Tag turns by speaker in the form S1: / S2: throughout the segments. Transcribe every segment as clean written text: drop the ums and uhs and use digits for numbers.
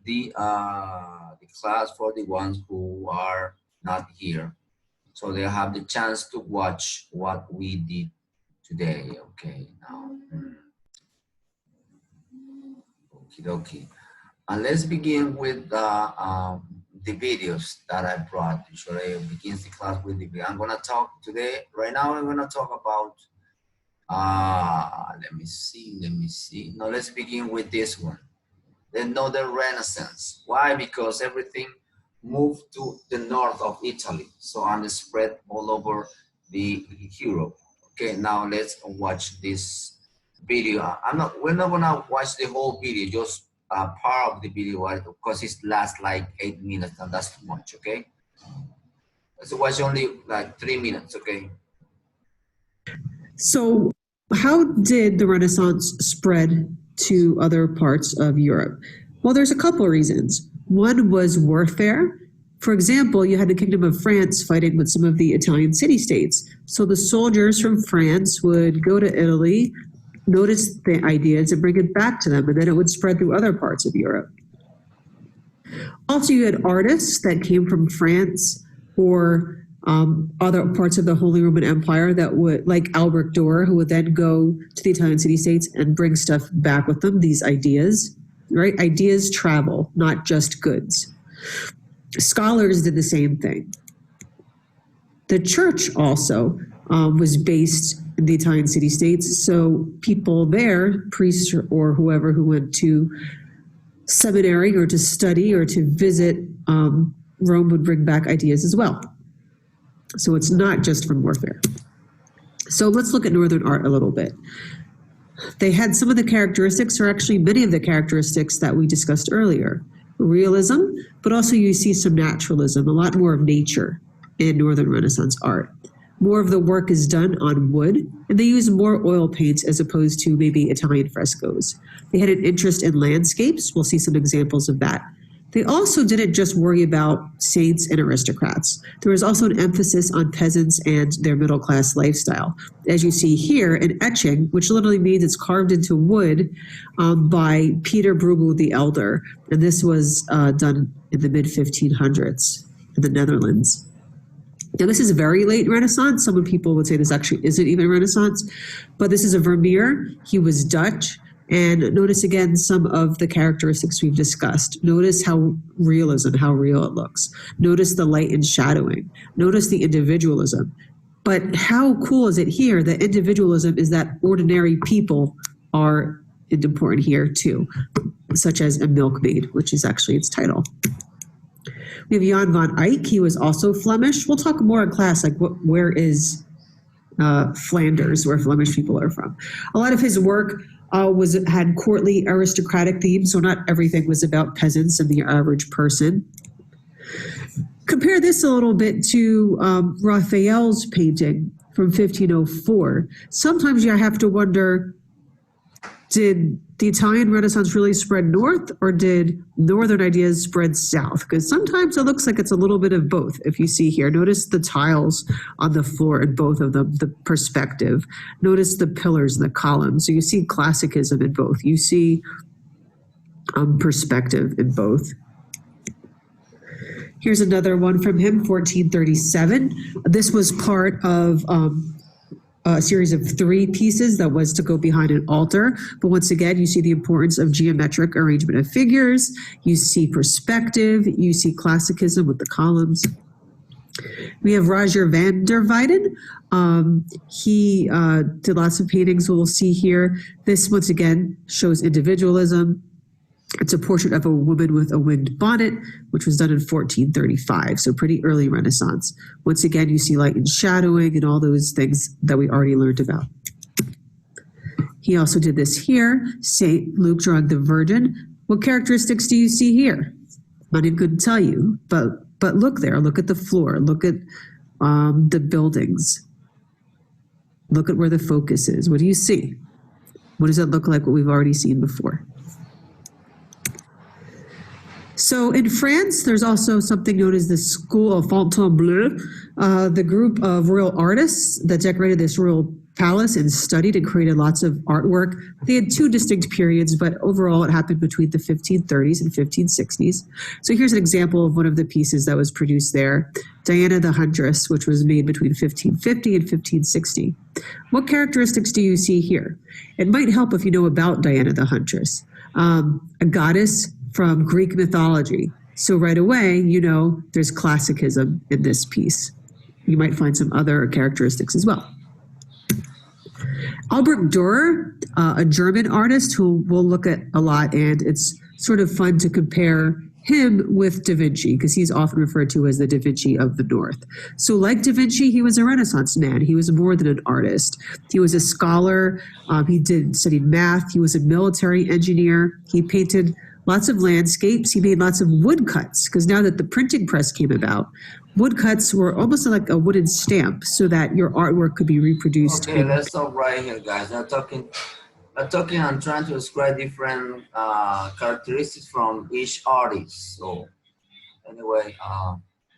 S1: the class for the ones who are not here, so they have the chance to watch what we did today. Okay, now, okay. And let's begin with the videos that I brought. Usually begins the class with the video. I'm gonna talk today, right now I'm gonna talk about, let me see. Now let's begin with this one. The Northern Renaissance. Why? Because everything moved to the north of Italy. So, and spread all over the Europe. Okay, now let's watch this video. We're not gonna watch the whole video, just part of the video, because it lasts like 8 minutes and that's too much, okay? Let's watch only like 3 minutes, okay?
S2: So how did the Renaissance spread to other parts of Europe? Well, there's a couple of reasons. One was warfare. For example, you had the Kingdom of France fighting with some of the Italian city-states. So the soldiers from France would go to Italy, notice the ideas, and bring it back to them, and then it would spread through other parts of Europe. Also, you had artists that came from France or other parts of the Holy Roman Empire that would, like Albrecht Dürer, who would then go to the Italian city-states and bring stuff back with them, these ideas, right? Ideas travel, not just goods. Scholars did the same thing. The church also was based in the Italian city-states, so people there, priests or whoever who went to seminary or to study or to visit Rome would bring back ideas as well. So it's not just from warfare. So let's look at Northern art a little bit. They had some of the characteristics, or actually many of the characteristics that we discussed earlier. Realism, but also you see some naturalism, a lot more of nature in Northern Renaissance art. More of the work is done on wood, and they use more oil paints as opposed to maybe Italian frescoes. They had an interest in landscapes. We'll see some examples of that. They also didn't just worry about saints and aristocrats. There was also an emphasis on peasants and their middle-class lifestyle. As you see here, an etching, which literally means it's carved into wood by Peter Bruegel the Elder. And this was done in the mid-1500s in the Netherlands. Now, this is very late Renaissance. Some people would say this actually isn't even Renaissance, but this is a Vermeer. He was Dutch. And notice again some of the characteristics we've discussed. Notice how real it looks. Notice the light and shadowing. Notice the individualism. But how cool is it here that individualism is that ordinary people are important here too, such as a milkmaid, which is actually its title. We have Jan van Eyck. He was also Flemish. We'll talk more in class, like where is Flanders, where Flemish people are from. A lot of his work had courtly aristocratic themes, so not everything was about peasants and the average person. Compare this a little bit to Raphael's painting from 1504. Sometimes you have to wonder, did the Italian Renaissance really spread north, or did northern ideas spread south? Because sometimes it looks like it's a little bit of both. If you see here, notice the tiles on the floor in both of them, the perspective. Notice the pillars and the columns. So you see classicism in both. You see perspective in both. Here's another one from him, 1437. This was part of a series of 3 pieces that was to go behind an altar. But once again, you see the importance of geometric arrangement of figures. You see perspective. You see classicism with the columns. We have Roger van der Weyden. He did lots of paintings we'll see here. This, once again, shows individualism. It's a portrait of a woman with a winged bonnet, which was done in 1435, so pretty early Renaissance. Once again, you see light and shadowing and all those things that we already learned about. He also did this here, St. Luke drawing the Virgin. What characteristics do you see here? Not even going to tell you, but look there. Look at the floor. Look at the buildings. Look at where the focus is. What do you see? What does it look like, what we've already seen before? So in France, there's also something known as the School of Fontainebleau, the group of royal artists that decorated this royal palace and studied and created lots of artwork. They had two distinct periods, but overall it happened between the 1530s and 1560s. So here's an example of one of the pieces that was produced there, Diana the Huntress, which was made between 1550 and 1560. What characteristics do you see here? It might help if you know about Diana the Huntress, a goddess from Greek mythology. So right away, you know there's classicism in this piece. You might find some other characteristics as well. Albert Dürer, a German artist who we'll look at a lot, and it's sort of fun to compare him with Da Vinci because he's often referred to as the Da Vinci of the North. So like Da Vinci, he was a Renaissance man. He was more than an artist. He was a scholar. He studied math. He was a military engineer. He painted lots of landscapes. He made lots of woodcuts because now that the printing press came about, woodcuts were almost like a wooden stamp so that your artwork could be reproduced.
S1: Okay, let's stop right here, guys. I'm trying to describe different characteristics from each artist. So anyway,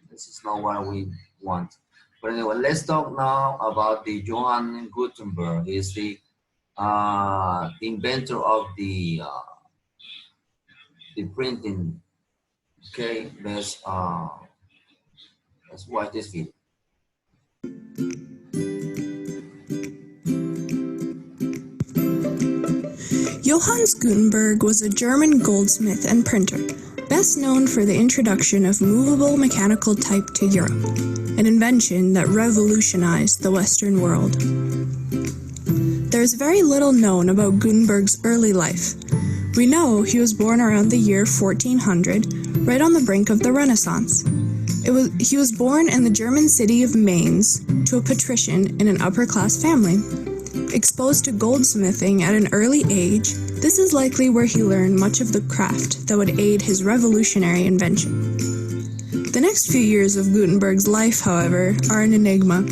S1: this is not what we want. But anyway, let's talk now about the Johann Gutenberg. He's the inventor of the printing. Okay, let's watch this video.
S3: Johannes Gutenberg was a German goldsmith and printer, best known for the introduction of movable mechanical type to Europe, an invention that revolutionized the Western world. There is very little known about Gutenberg's early life. We know he was born around the year 1400, right on the brink of the Renaissance. He was born in the German city of Mainz to a patrician in an upper-class family. Exposed to goldsmithing at an early age, this is likely where he learned much of the craft that would aid his revolutionary invention. The next few years of Gutenberg's life, however, are an enigma.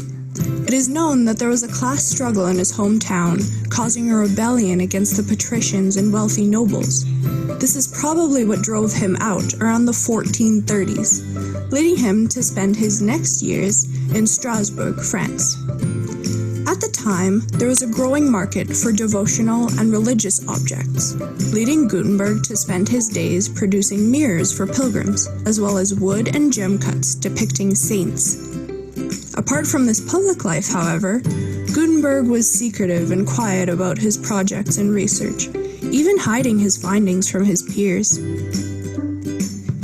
S3: It is known that there was a class struggle in his hometown, causing a rebellion against the patricians and wealthy nobles. This is probably what drove him out around the 1430s, leading him to spend his next years in Strasbourg, France. At the time, there was a growing market for devotional and religious objects, leading Gutenberg to spend his days producing mirrors for pilgrims, as well as wood and gem cuts depicting saints. Apart from this public life, however, Gutenberg was secretive and quiet about his projects and research, even hiding his findings from his peers.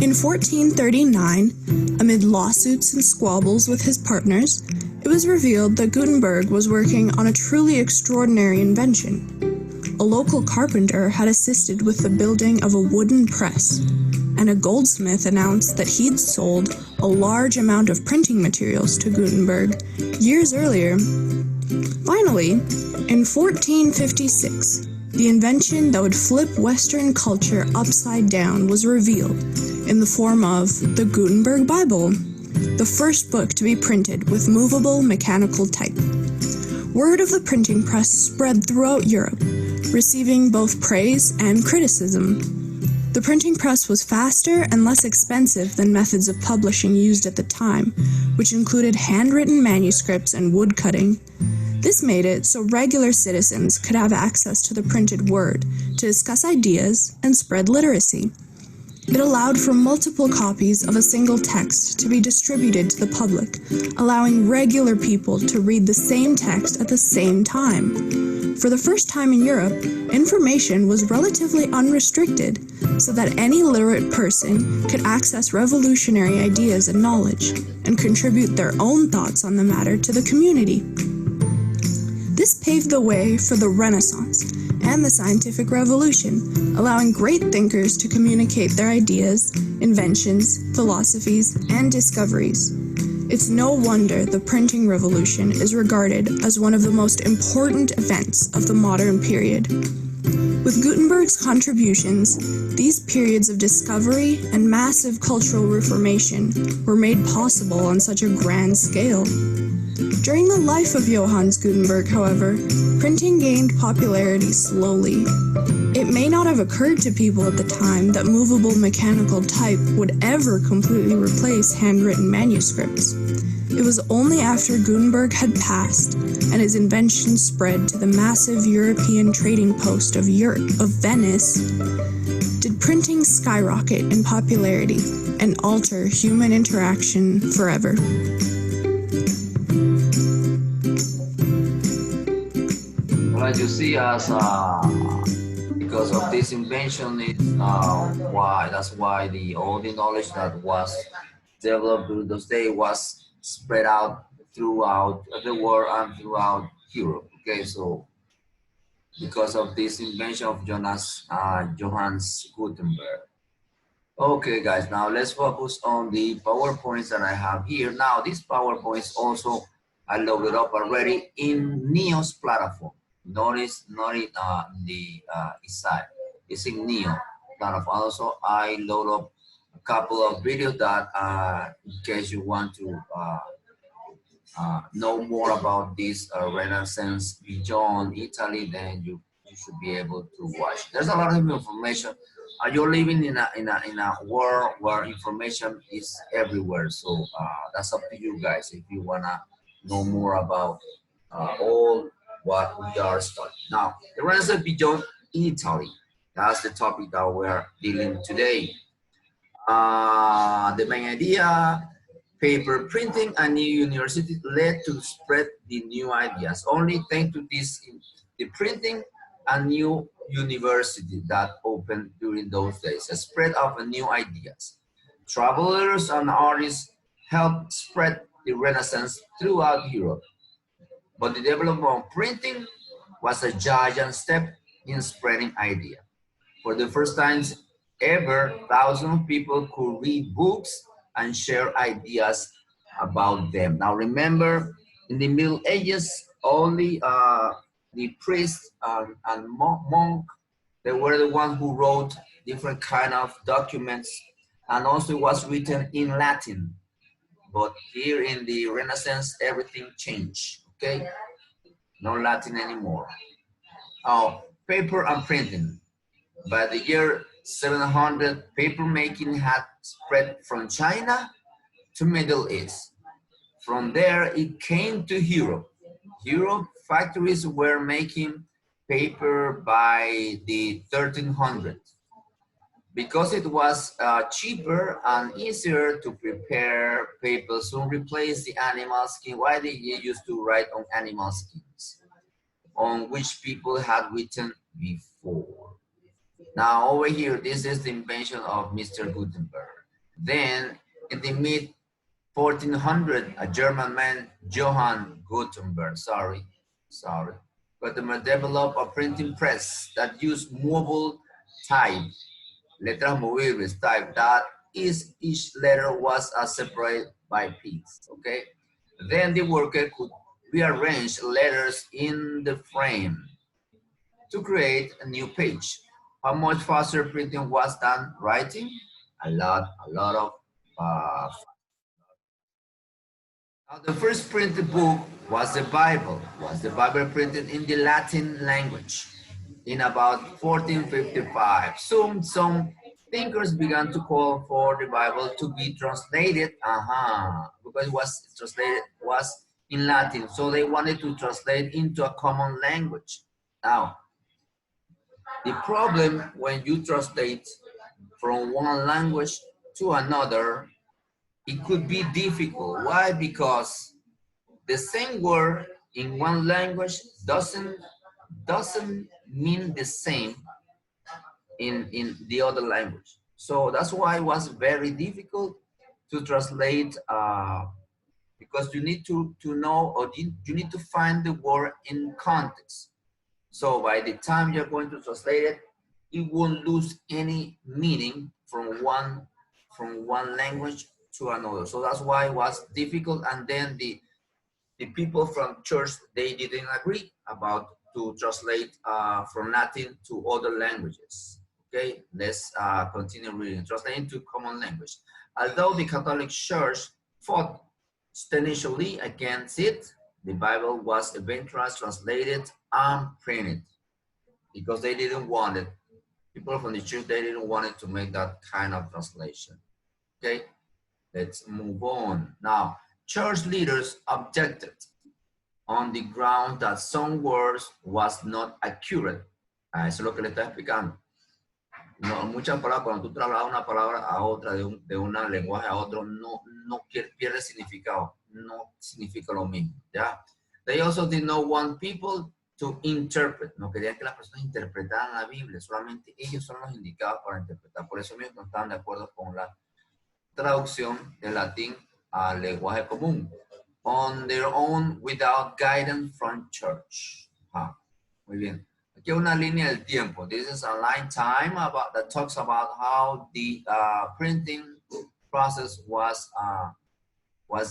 S3: In 1439, amid lawsuits and squabbles with his partners, it was revealed that Gutenberg was working on a truly extraordinary invention. A local carpenter had assisted with the building of a wooden press, and a goldsmith announced that he'd sold a large amount of printing materials to Gutenberg years earlier. Finally, in 1456, the invention that would flip Western culture upside down was revealed in the form of the Gutenberg Bible, the first book to be printed with movable mechanical type. Word of the printing press spread throughout Europe, receiving both praise and criticism. The printing press was faster and less expensive than methods of publishing used at the time, which included handwritten manuscripts and woodcutting. This made it so regular citizens could have access to the printed word to discuss ideas and spread literacy. It allowed for multiple copies of a single text to be distributed to the public, allowing regular people to read the same text at the same time. For the first time in Europe, information was relatively unrestricted, so that any literate person could access revolutionary ideas and knowledge, and contribute their own thoughts on the matter to the community. This paved the way for the Renaissance and the scientific revolution, allowing great thinkers to communicate their ideas, inventions, philosophies, and discoveries. It's no wonder the printing revolution is regarded as one of the most important events of the modern period. With Gutenberg's contributions, these periods of discovery and massive cultural reformation were made possible on such a grand scale. During the life of Johannes Gutenberg, however, printing gained popularity slowly. It may not have occurred to people at the time that movable mechanical type would ever completely replace handwritten manuscripts. It was only after Gutenberg had passed and his invention spread to the massive European trading post of Venice did printing skyrocket in popularity and alter human interaction forever.
S1: Well, as you see, because of this invention, that's why all the knowledge that was developed during those days was spread out throughout the world and throughout Europe. Okay, so because of this invention of Johannes Gutenberg. Okay, guys, now let's focus on the PowerPoints that I have here. Now, these PowerPoints also I loaded up already in Neo's platform. Notice not in the east side. It's in Neo platform. Also, I load up a couple of videos that in case you want to know more about this Renaissance beyond Italy, then you should be able to watch. There's a lot of information. You're living in a world where information is everywhere. So that's up to you guys if you wanna know more about all what we are studying. Now, the Renaissance beyond Italy. That's the topic that we're dealing today. The main idea, paper printing and new university led to spread the new ideas. Only thanks to this, the printing and new university that opened during those days, a spread of new ideas. Travelers and artists helped spread the Renaissance throughout Europe. But the development of printing was a giant step in spreading ideas. For the first time ever, thousands of people could read books and share ideas about them. Now remember, in the Middle Ages, only the priests and monk, they were the ones who wrote different kind of documents, and also it was written in Latin. But here in the Renaissance, everything changed, okay? No Latin anymore. Oh, paper and printing. By the year 700, paper making had spread from China to Middle East. From there, it came to Europe. Europe factories were making paper by the 1300s. Because it was cheaper and easier to prepare paper, soon replaced the animal skin. Why did you used to write on animal skins? On which people had written before. Now over here, this is the invention of Mr. Gutenberg. Then in the mid 1400, a German man, Johann Gutenberg, Gutenberg developed a printing press that used movable type, letras movibles type, that is each letter was separated by piece, okay? Then the worker could rearrange letters in the frame to create a new page. How much faster printing was than writing? A lot of. Now the first printed book was the Bible. Was the Bible printed in the Latin language in about 1455? Soon some thinkers began to call for the Bible to be translated, because it was in Latin, so they wanted to translate into a common language. Now, the problem when you translate from one language to another, it could be difficult. Why? Because the same word in one language doesn't mean the same in the other language. So that's why it was very difficult to translate, because you need to know, or you need to find the word in context. So by the time you're going to translate it, it won't lose any meaning from one language to another. So that's why it was difficult. And then the people from church, they didn't agree about to translate from Latin to other languages. Okay, let's continue reading. Translating to common language. Although the Catholic Church fought strenuously against it, the Bible was eventually translated and printed because they didn't want it. People from the church, they didn't want it to make that kind of translation. Okay, let's move on. Now, church leaders objected on the ground that some words was not accurate. Eso es lo que le estoy explicando. No, muchas palabras, cuando tú trasladas una palabra a otra, de un lenguaje a otro, no pierde significado, no significa lo mismo, ¿ya? They also did not want people to interpret, no querían que las personas interpretaran la Biblia, solamente ellos son los indicados para interpretar, por eso mismo no estaban de acuerdo con la traducción del latín al lenguaje común, on their own without guidance from church. Muy bien. Aquí hay una línea del tiempo. This is a line time that talks about how the printing process was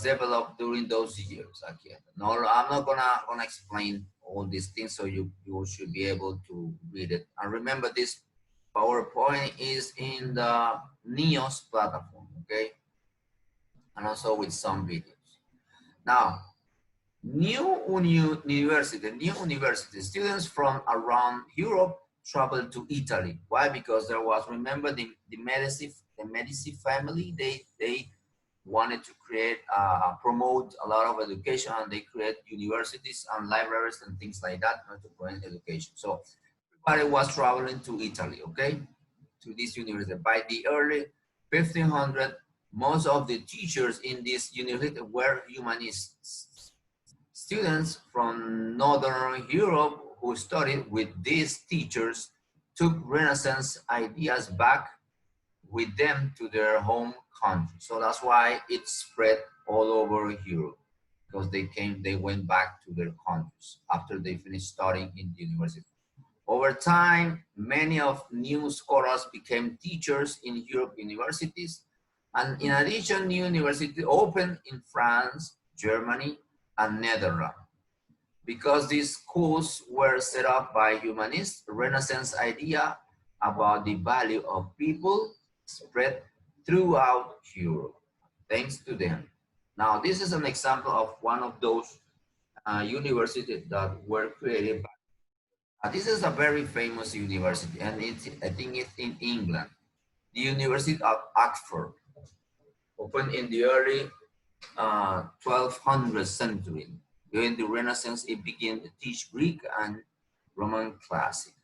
S1: developed during those years. Aquí. No, I'm not gonna explain all these things, so you should be able to read it. And remember, this PowerPoint is in the NEOS platform, okay? And also with some videos. Now, new university students from around Europe traveled to Italy. Why? Because there was, remember, the Medici family, they wanted to create, promote a lot of education, and they create universities and libraries and things like that to promote education. So everybody was traveling to Italy, okay, to this university. By the early 1500s, most of the teachers in this university were humanists. Students from Northern Europe who studied with these teachers took Renaissance ideas back with them to their home country. So that's why it spread all over Europe, because they went back to their countries after they finished studying in the university. Over time, many of new scholars became teachers in Europe universities. And in addition, new universities opened in France, Germany, and Netherlands. Because these schools were set up by humanists, Renaissance idea about the value of people spread throughout Europe, thanks to them. Now, this is an example of one of those universities that were created by, this is a very famous university, and I think it's in England, the University of Oxford, opened in the early 1200th century. During the Renaissance, it began to teach Greek and Roman classic.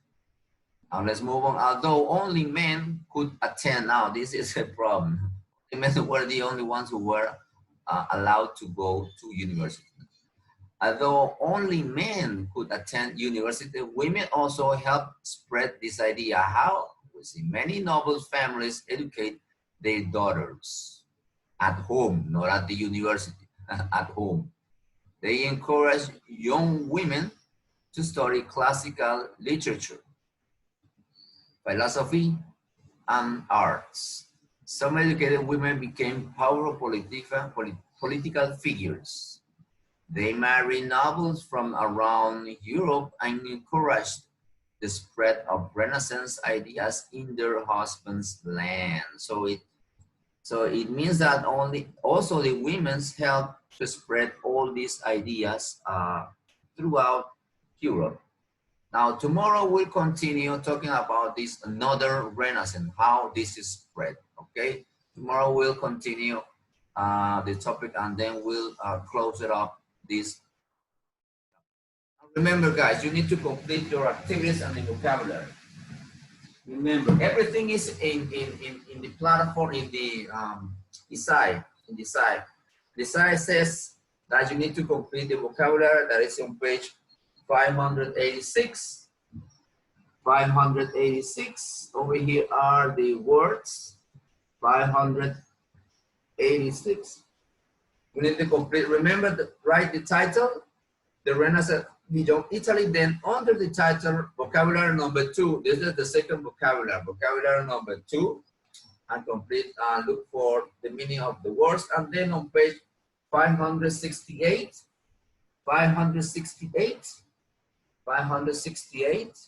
S1: Now let's move on. Although only men could attend, now this is a problem. The men were the only ones who were allowed to go to university. Although only men could attend university, women also helped spread this idea. How? We see many noble families educate their daughters at home, not at the university, at home. They encourage young women to study classical literature, philosophy, and arts. Some educated women became powerful political figures. They married nobles from around Europe and encouraged the spread of Renaissance ideas in their husbands' land. So it means that also the women's helped to spread all these ideas throughout Europe. Now, tomorrow we'll continue talking about this another Renaissance, how this is spread, okay? Tomorrow we'll continue the topic, and then we'll close it up this. Remember, guys, you need to complete your activities and the vocabulary. Remember, everything is in the platform, in the side. The side says that you need to complete the vocabulary that is on page 586. 586. Over here are the words. 586. You need to complete. Remember, write the title, the Renaissance beyond Italy. Then under the title, vocabulary number 2. This is the second vocabulary. Vocabulary number 2, and complete. Look for the meaning of the words, and then on page 568. 568.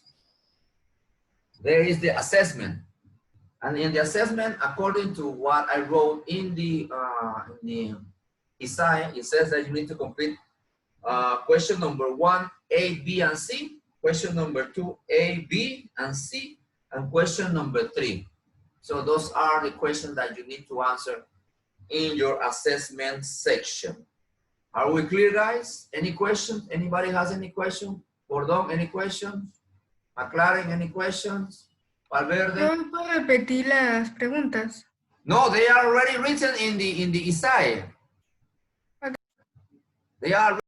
S1: There is the assessment, and in the assessment, according to what I wrote in the essay, it says that you need to complete question number 1, A, B, and C. Question number 2, A, B, and C, and question number 3. So those are the questions that you need to answer in your assessment section. Are we clear, guys? Any questions? Anybody has any question? Bordón, any questions? McLaren, any questions? Valverde?
S4: ¿No puedo repetir las preguntas?
S1: No, they are already written in the ISAE.
S4: Okay.
S1: They are